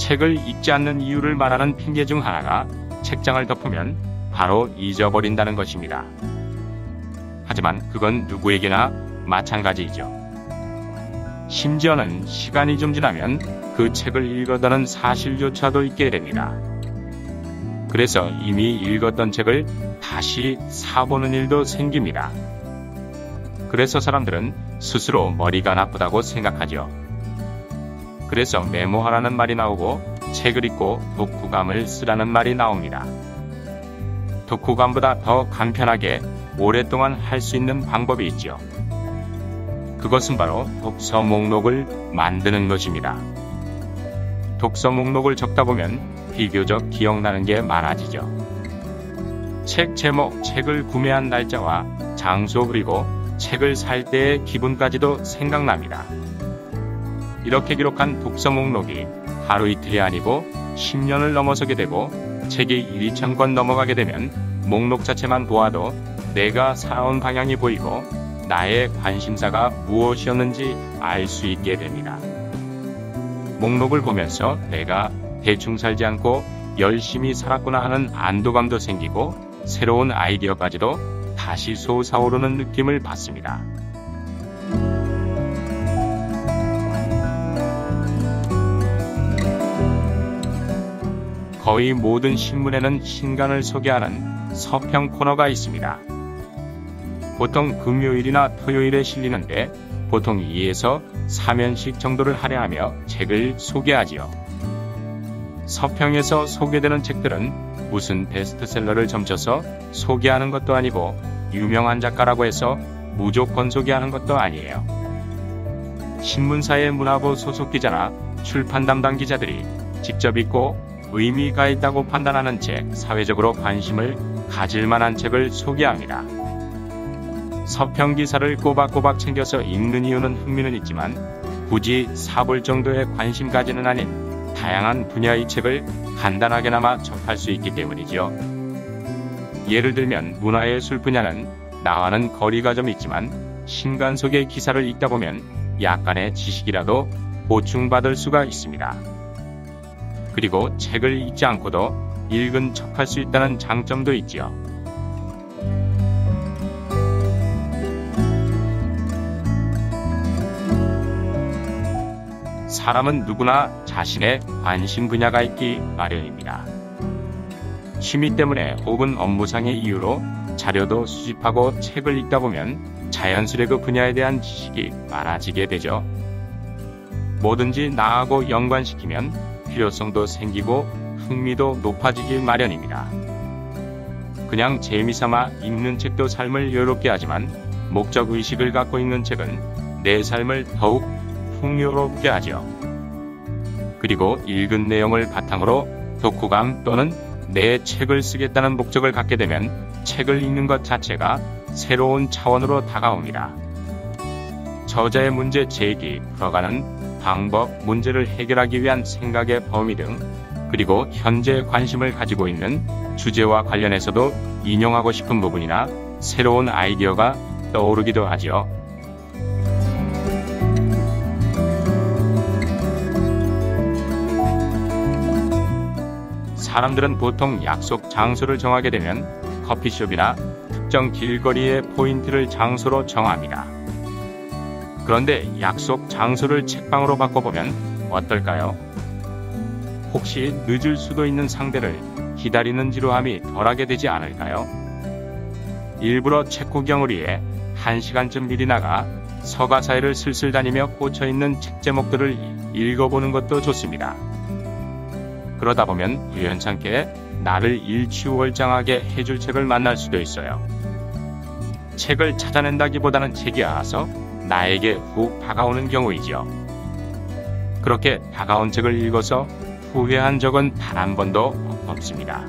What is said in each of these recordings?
책을 읽지 않는 이유를 말하는 핑계 중 하나가 책장을 덮으면 바로 잊어버린다는 것입니다. 하지만 그건 누구에게나 마찬가지이죠. 심지어는 시간이 좀 지나면 그 책을 읽었다는 사실조차도 잊게 됩니다. 그래서 이미 읽었던 책을 다시 사보는 일도 생깁니다. 그래서 사람들은 스스로 머리가 나쁘다고 생각하죠. 그래서 메모하라는 말이 나오고 책을 읽고 독후감을 쓰라는 말이 나옵니다. 독후감보다 더 간편하게 오랫동안 할 수 있는 방법이 있죠. 그것은 바로 독서 목록을 만드는 것입니다. 독서 목록을 적다 보면 비교적 기억나는 게 많아지죠. 책 제목, 책을 구매한 날짜와 장소 그리고 책을 살 때의 기분까지도 생각납니다. 이렇게 기록한 독서 목록이 하루 이틀이 아니고 10년을 넘어서게 되고 책이 1,000권 넘어가게 되면 목록 자체만 보아도 내가 살아온 방향이 보이고 나의 관심사가 무엇이었는지 알 수 있게 됩니다. 목록을 보면서 내가 대충 살지 않고 열심히 살았구나 하는 안도감도 생기고 새로운 아이디어까지도 다시 솟아오르는 느낌을 받습니다. 거의 모든 신문에는 신간을 소개하는 서평 코너가 있습니다. 보통 금요일이나 토요일에 실리는데 보통 2에서 3연씩 정도를 할애하며 책을 소개하지요. 서평에서 소개되는 책들은 무슨 베스트셀러를 점쳐서 소개하는 것도 아니고 유명한 작가라고 해서 무조건 소개하는 것도 아니에요. 신문사의 문화부 소속 기자나 출판 담당 기자들이 직접 읽고 의미가 있다고 판단하는 책, 사회적으로 관심을 가질 만한 책을 소개합니다. 서평 기사를 꼬박꼬박 챙겨서 읽는 이유는 흥미는 있지만 굳이 사볼 정도의 관심까지는 아닌 다양한 분야의 책을 간단하게나마 접할 수 있기 때문이죠. 예를 들면 문화예술 분야는 나와는 거리가 좀 있지만 신간 속의 기사를 읽다 보면 약간의 지식이라도 보충받을 수가 있습니다. 그리고 책을 읽지 않고도 읽은 척할 수 있다는 장점도 있지요. 사람은 누구나 자신의 관심 분야가 있기 마련입니다. 취미 때문에 혹은 업무상의 이유로 자료도 수집하고 책을 읽다 보면 자연스레 그 분야에 대한 지식이 많아지게 되죠. 뭐든지 나하고 연관시키면 필요성도 생기고 흥미도 높아지기 마련입니다. 그냥 재미삼아 읽는 책도 삶을 여유롭게 하지만 목적의식을 갖고 읽는 책은 내 삶을 더욱 풍요롭게 하죠. 그리고 읽은 내용을 바탕으로 독후감 또는 내 책을 쓰겠다는 목적을 갖게 되면 책을 읽는 것 자체가 새로운 차원으로 다가옵니다. 저자의 문제 제기, 풀어가는 방법, 문제를 해결하기 위한 생각의 범위 등, 그리고 현재 관심을 가지고 있는 주제와 관련해서도 인용하고 싶은 부분이나 새로운 아이디어가 떠오르기도 하죠. 사람들은 보통 약속 장소를 정하게 되면 커피숍이나 특정 길거리의 포인트를 장소로 정합니다. 그런데 약속 장소를 책방으로 바꿔보면 어떨까요? 혹시 늦을 수도 있는 상대를 기다리는 지루함이 덜하게 되지 않을까요? 일부러 책 구경을 위해 1시간쯤 미리 나가 서가 사이를 슬슬 다니며 꽂혀있는 책 제목들을 읽어보는 것도 좋습니다. 그러다 보면 우연찮게 나를 일취월장하게 해줄 책을 만날 수도 있어요. 책을 찾아낸다기보다는 책이 와서 나에게 훅 다가오는 경우이죠. 그렇게 다가온 책을 읽어서 후회한 적은 단 한 번도 없습니다.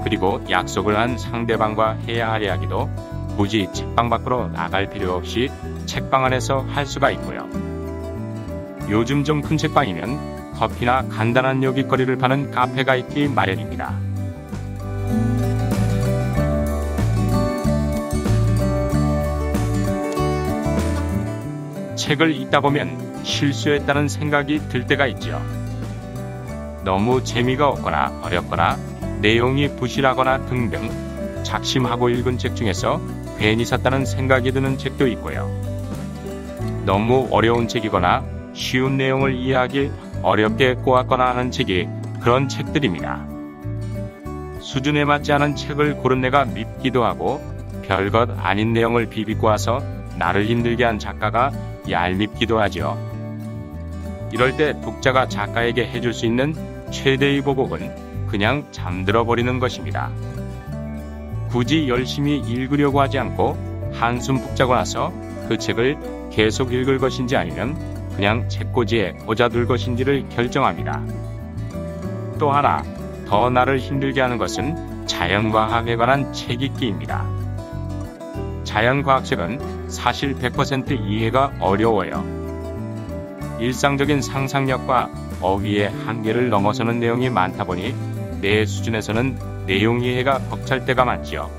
그리고 약속을 한 상대방과 해야 할 이야기도 굳이 책방 밖으로 나갈 필요 없이 책방 안에서 할 수가 있고요. 요즘 좀 큰 책방이면 커피나 간단한 요깃거리를 파는 카페가 있기 마련입니다. 책을 읽다 보면 실수했다는 생각이 들 때가 있죠. 너무 재미가 없거나 어렵거나 내용이 부실하거나 등등 작심하고 읽은 책 중에서 괜히 샀다는 생각이 드는 책도 있고요. 너무 어려운 책이거나 쉬운 내용을 이해하기 어렵게 꼬았거나 하는 책이 그런 책들입니다. 수준에 맞지 않은 책을 고른 내가 밉기도 하고 별것 아닌 내용을 비비꼬아서 나를 힘들게 한 작가가 얄밉기도 하죠. 이럴 때 독자가 작가에게 해줄 수 있는 최대의 보복은 그냥 잠들어 버리는 것입니다. 굳이 열심히 읽으려고 하지 않고 한숨 푹 자고 나서 그 책을 계속 읽을 것인지 아니면 그냥 책꽂이에 꽂아둘 것인지를 결정합니다. 또 하나 더 나를 힘들게 하는 것은 자연과학에 관한 책 읽기입니다. 자연과학책은 사실 100% 이해가 어려워요. 일상적인 상상력과 어휘의 한계를 넘어서는 내용이 많다 보니 내 수준에서는 내용 이해가 벅찰 때가 많지요.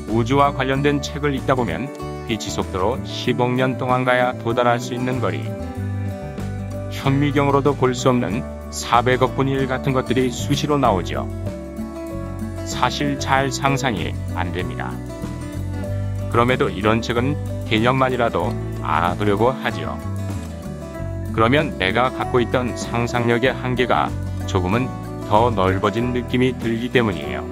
우주와 관련된 책을 읽다 보면 빛의 속도로 10억 년 동안 가야 도달할 수 있는 거리, 현미경으로도 볼 수 없는 400억 분의 1 같은 것들이 수시로 나오죠. 사실 잘 상상이 안 됩니다. 그럼에도 이런 책은 개념만이라도 알아두려고 하지요. 그러면 내가 갖고 있던 상상력의 한계가 조금은 더 넓어진 느낌이 들기 때문이에요.